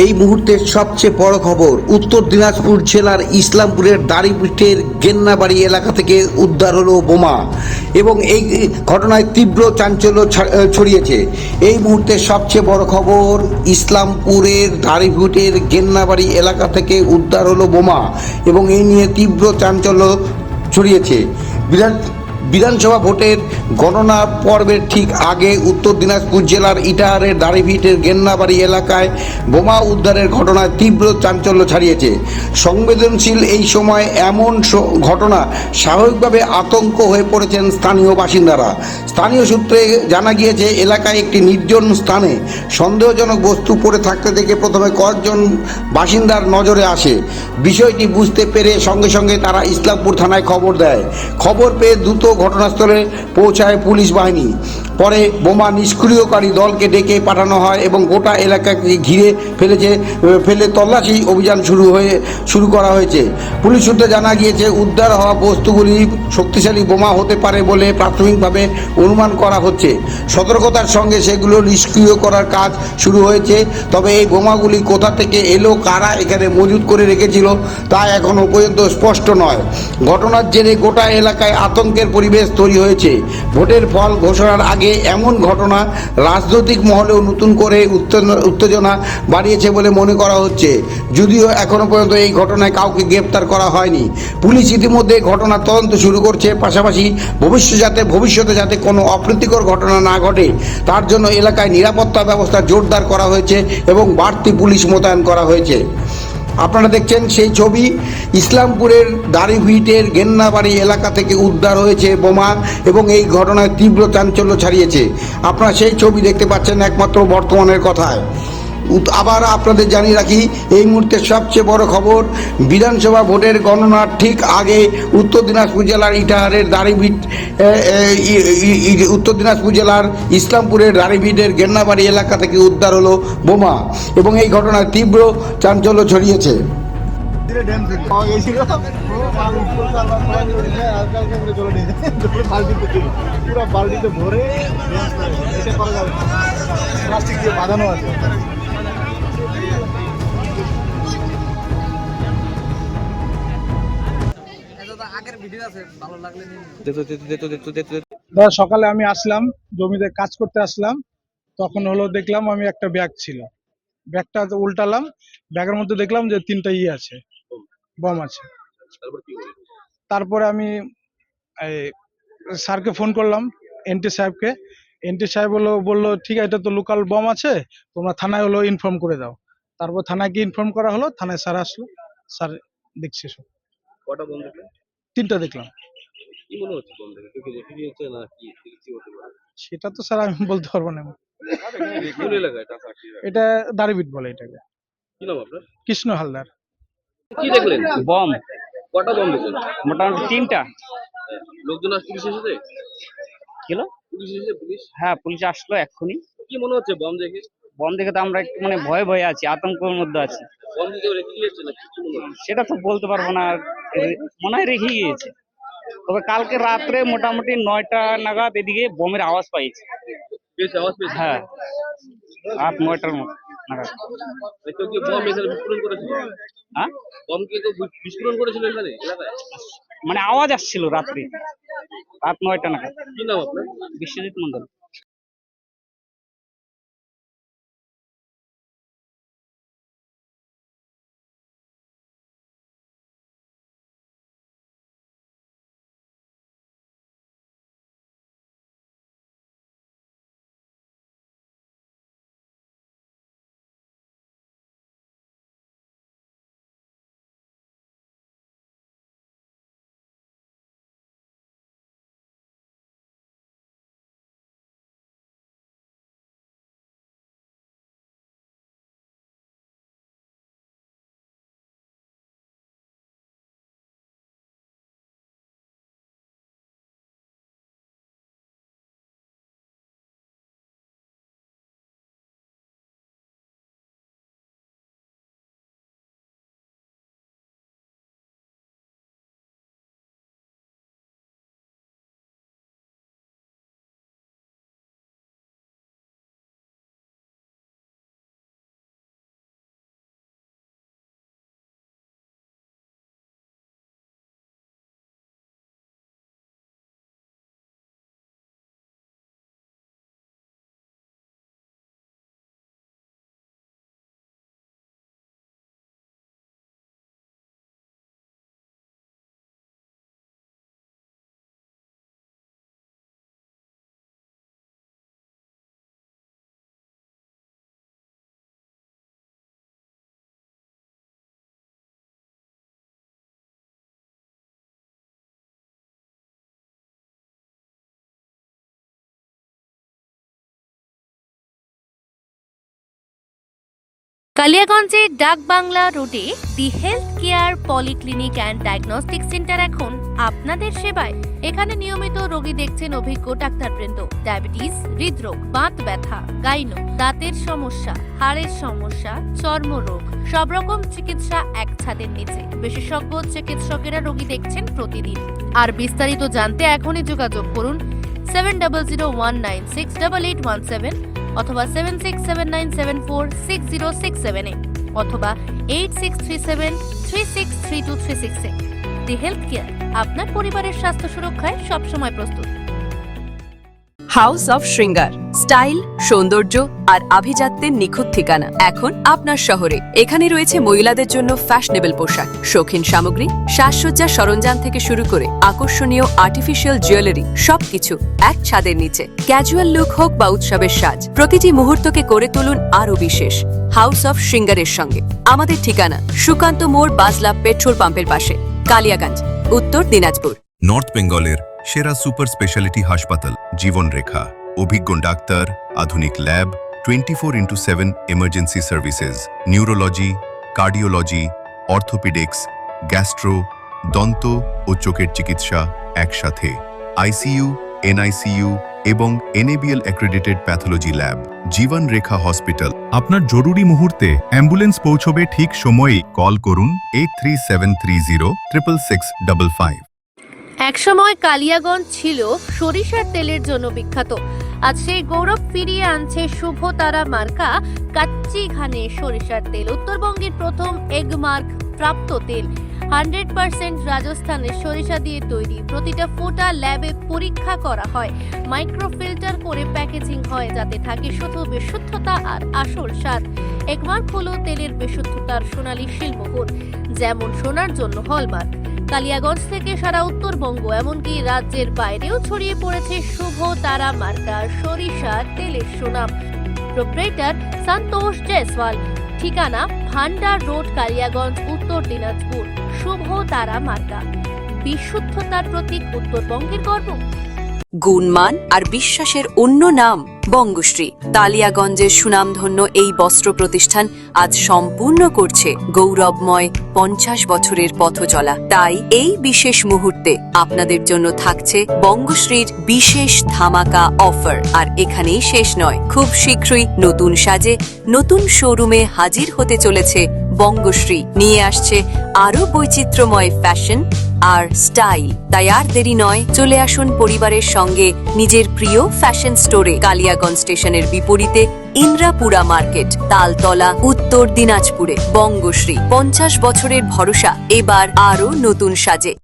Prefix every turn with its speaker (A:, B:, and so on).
A: এই মুহূর্তের সবচেয়ে বড় খবর, উত্তর দিনাজপুর জেলার ইসলামপুরের দাড়িপিঠের গেন্নাবাড়ি এলাকা থেকে উদ্ধার হলো বোমা এবং এই ঘটনায় তীব্র চাঞ্চল্য ছড়িয়েছে। এই মুহূর্তের সবচেয়ে বড় খবর, ইসলামপুরের দাড়িপিঠের গেন্নাবাড়ি এলাকা থেকে উদ্ধার হলো বোমা এবং এই নিয়ে তীব্র চাঞ্চল্য ছড়িয়েছে। বিধানসভা ভোটের গণনা পর্বের ঠিক আগে উত্তর দিনাজপুর জেলার ইটাহারের দাড়িভিটের গেন্নাবাড়ি এলাকায় বোমা উদ্ধারের ঘটনায় তীব্র চাঞ্চল্য ছড়িয়েছে। সংবেদনশীল এই সময় এমন ঘটনা স্বাভাবিকভাবে আতঙ্ক হয়ে পড়েছেন স্থানীয় বাসিন্দারা। স্থানীয় সূত্রে জানা গিয়েছে, এলাকায় একটি নির্জন স্থানে সন্দেহজনক বস্তু পড়ে থাকতে দেখে প্রথমে কয়েকজন বাসিন্দার নজরে আসে। বিষয়টি বুঝতে পেরে সঙ্গে সঙ্গে তারা ইসলামপুর থানায় খবর দেয়। খবর পেয়ে দ্রুত ঘটনাস্থলে পৌঁছায় পুলিশ বাহিনী। পরে বোমা নিষ্ক্রিয়কারী দলকে ডেকে পাঠানো হয় এবং গোটা এলাকাকে ঘিরে ফেলে তল্লাশি অভিযান শুরু করা হয়েছে। পুলিশ সূত্রে জানা গিয়েছে, উদ্ধার হওয়া বস্তুগুলি শক্তিশালী বোমা হতে পারে বলে প্রাথমিকভাবে অনুমান করা হচ্ছে। সতর্কতার সঙ্গে সেগুলো নিষ্ক্রিয় করার কাজ শুরু হয়েছে। তবে এই বোমাগুলি কোথা থেকে এলো, কারা এখানে মজুত করে রেখেছিল তা এখনও পর্যন্ত স্পষ্ট নয়। ঘটনার জেরে গোটা এলাকায় আতঙ্কের পরিবেশ তৈরি হয়েছে। ভোটের ফল ঘোষণার আগে এমন ঘটনা রাজনৈতিক মহলেও নতুন করে উত্তেজনা বাড়িয়েছে বলে মনে করা হচ্ছে। যদিও এখনো পর্যন্ত এই ঘটনায় কাউকে গ্রেপ্তার করা হয়নি। পুলিশ ইতিমধ্যে ঘটনার তদন্ত শুরু করছে। পাশাপাশি ভবিষ্যতে যাতে কোনো অপ্রীতিকর ঘটনা না ঘটে তার জন্য এলাকায় নিরাপত্তা ব্যবস্থা জোরদার করা হয়েছে এবং বাড়তি পুলিশ মোতায়েন করা হয়েছে। আপনারা দেখছেন সেই ছবি, ইসলামপুরের দাড়িভিটের গেন্নাবাড়ি এলাকা থেকে উদ্ধার হয়েছে বোমা এবং এই ঘটনায় তীব্র চাঞ্চল্য ছড়িয়েছে। আপনারা সেই ছবি দেখতে পাচ্ছেন একমাত্র বর্তমানের কথায়। আবার আপনাদের জানিয়ে রাখি, এই মুহূর্তে সবচেয়ে বড় খবর, বিধানসভা ভোটের গণনার ঠিক আগে উত্তর দিনাজপুর জেলার ইটাহারের উত্তর দিনাজপুর জেলার ইসলামপুরের দাড়িভিটের গেন্নাবাড়ি এলাকা থেকে উদ্ধার হলো বোমা এবং এই ঘটনায় তীব্র চাঞ্চল্য ছড়িয়েছে।
B: বালতিতে ভরে প্লাস্টিক দিয়ে বাঁধানো আছে। সকালে আমি আসলাম, জমিতে কাজ করতে আসলাম, তখন হলো দেখলাম আমি একটা ব্যাগ ছিল, ব্যাগটা উল্টালাম, ব্যাগের মধ্যে দেখলাম যে 3টা আছে, বম আছে। তারপরে আমি এই স্যারকে ফোন করলাম, এনটি সাহেবকে। এনটি সাহেব বললো ঠিক আছে, এটা তো লোকাল বম আছে, তোমরা থানায় হলো ইনফর্ম করে দাও। তারপর থানায় গিয়ে ইনফর্ম করা হলো, থানায় স্যার আসলো, স্যার দেখছে সব।
C: কটা বম দেখলেন?
B: 3টা দেখলাম।
C: কি মনে হচ্ছে বম দেখে? রেখে দিয়েছে না কি হতে পারে?
B: সেটা তো স্যার আমি বলতে পারবো না।
C: কোন এলাকায় এটা?
B: এটা দাড়িভিট বলে এটাকে।
C: কি নাম আপনার?
B: কৃষ্ণ হালদার।
C: কি দেখলেন?
D: বম
C: কটা বম দেখলেন?
D: মোটামুটি 3টা।
C: লোকজন পুলিশ এসেছে?
D: কিলো
C: পুলিশ এসেছে? পুলিশ?
D: হ্যাঁ, পুলিশ আসলো এক্ষুনি।
C: কি মনে হচ্ছে বম দেখে?
D: বম দেখে তো আমরা একটু ভয়ে ভয়ে আছি, আতঙ্কের মধ্যে আছি।
C: বম দিকে রেখে দিয়েছে না কি মনে হচ্ছে?
D: সেটা তো বলতে পারবো না, মনে হয় রেখে গিয়েছে। তবে কালকে রাত্রে মোটামুটি 9টা নাগাদ এদিকে বোমের আওয়াজ পাইছি।
C: পেয়েছে, আওয়াজ পেয়েছে?
D: হ্যাঁ, রাত 9টার নাগাদ।
C: কেউ কি বম এখানে বিস্ফোরণ করেছিল?
D: হ্যাঁ,
C: বম কি কেউ বিস্ফোরণ করেছিল এখানে এলাকায়?
D: আওয়াজ আসছিল রাত্রে, রাত 9টা নাগাদ।
C: কি নাম আপনার?
D: বিশ্বজিৎ মন্ডল।
E: কালিয়াগঞ্জে ডাক বাংলা রোডে the health care polyclinic and diagnostic centre এখন আপনাদের সেবায়। এখানে নিয়মিত রোগী দেখছেন অভিজ্ঞ ডাক্তারবৃন্দ। ডায়াবেটিস, হৃদরোগ, বাত ব্যথা, গাইনো, দাঁতের সমস্যা, হাড়ের সমস্যা, চর্মরোগ, সব রকম চিকিৎসা এক ছাদের নিচে। বিশেষজ্ঞ চিকিৎসকেরা রোগী দেখছেন প্রতিদিন। আর বিস্তারিত জানতে এখনই যোগাযোগ করুন 7001968817 অথবা 7679746067 অথবা 8637363236 দি হেলথ কেয়ার আপনার পরিবারের স্বাস্থ্য সুরক্ষায় সবসময় প্রস্তুত।
F: হাউস অফ শৃঙ্গার, স্টাইল, সৌন্দর্য আর আভিজাত্যের নিখুঁত ঠিকানা এখন আপনার শহরে। এখানে রয়েছে মহিলাদের জন্য ফ্যাশনেবল পোশাক, শৌখিন সামগ্রী, সাজসজ্জার সরঞ্জাম থেকে শুরু করে আকর্ষণীয় আর্টিফিশিয়াল জুয়েলারি, সবকিছু এক ছাদের নিচে। ক্যাজুয়াল লুক হোক বা উৎসবের সাজ, প্রতিটি মুহূর্তকে করে তুলুন আরও বিশেষ হাউস অফ শৃঙ্গারের সঙ্গে। আমাদের ঠিকানা সুকান্ত মোড়, বাজলা পেট্রোল পাম্পের পাশে, কালিয়াগঞ্জ, উত্তর দিনাজপুর।
G: নর্থ বেঙ্গলের সেরা সুপার স্পেশালিটি হাসপাতাল জীবন রেখা, অভিজ্ঞ ডাক্তার, আধুনিক lab, 24x7 emergency services, neurology, cardiology, orthopaedics, gastro, দন্ত ও চোখের চিকিৎসা একসাথে, আইসিইউ, এনআইসিইউ এবং NABL অ্যাক্রেডিটেড প্যাথোলজি ল্যাব। জীবন রেখা হসপিটাল।
H: আপনার জরুরি মুহূর্তে অ্যাম্বুলেন্স পৌঁছবে ঠিক সময়েই। কল করুন 8373066655।
E: একসময় কালিয়াগঞ্জ ছিল সরিষার তেলের জন্য বিখ্যাত। আজ সেই গৌরব ফিরিয়ে আনছে শুভ তারা মার্কা কাচ্চি ঘানে সরিষার তেল। উত্তরবঙ্গের প্রথম এগ মার্ক প্রাপ্ত তেল, 100% রাজস্থানের সরিষা দিয়ে তৈরি। প্রতিটা ফোঁটা ল্যাবে পরীক্ষা করা হয়, মাইক্রোফিল্টার করে প্যাকেজিং হয়, যাতে থাকে শুধু বিশুদ্ধতা আর আসল স্বাদ। এগমার্ক হলো তেলের বিশুদ্ধতার সোনালী শিলমোহর, যেমন সোনার জন্য হলমার্ক। কালিয়াগঞ্জ থেকে সারা উত্তরবঙ্গ এমনকি রাজ্যের বাইরেও ছড়িয়ে পড়েছে শুভ তারা মার্কা সরিষা তেলের সুনাম। প্রোপ্রাইটার সন্তোষ জয়সওয়াল, ঠিকানা ভান্ডার রোড, কালিয়াগঞ্জ, উত্তর দিনাজপুর। শুভ তারা মার্কা, বিশুদ্ধতার প্রতীক, উত্তরবঙ্গের গর্ব।
F: গুণমান আর বিশ্বাসের অন্য নাম বঙ্গশ্রী। কালিয়াগঞ্জের সুনামধন্য এই বস্ত্র প্রতিষ্ঠান আজ সম্পূর্ণ করছে গৌরবময় 50 বছরের পথ চলা। তাই এই বিশেষ মুহূর্তে আপনাদের জন্য থাকছে বঙ্গশ্রীর বিশেষ ধামাকা অফার। আর এখানেই শেষ নয়, খুব শীঘ্রই নতুন সাজে নতুন শোরুমে হাজির হতে চলেছে বঙ্গশ্রী। নিয়ে আসছে আরো বৈচিত্র্যময় ফ্যাশন আর স্টাইল। তাই আর দেরি নয়, চলে আসুন পরিবারের সঙ্গে নিজের প্রিয় ফ্যাশন স্টোরে। কালিয়াগঞ্জ স্টেশনের বিপরীতে ইন্দ্রাপুরা মার্কেট, তালতলা, উত্তর দিনাজপুরে। বঙ্গশ্রী 50 বছরের ভরসা এবার আরো নতুন সাজে।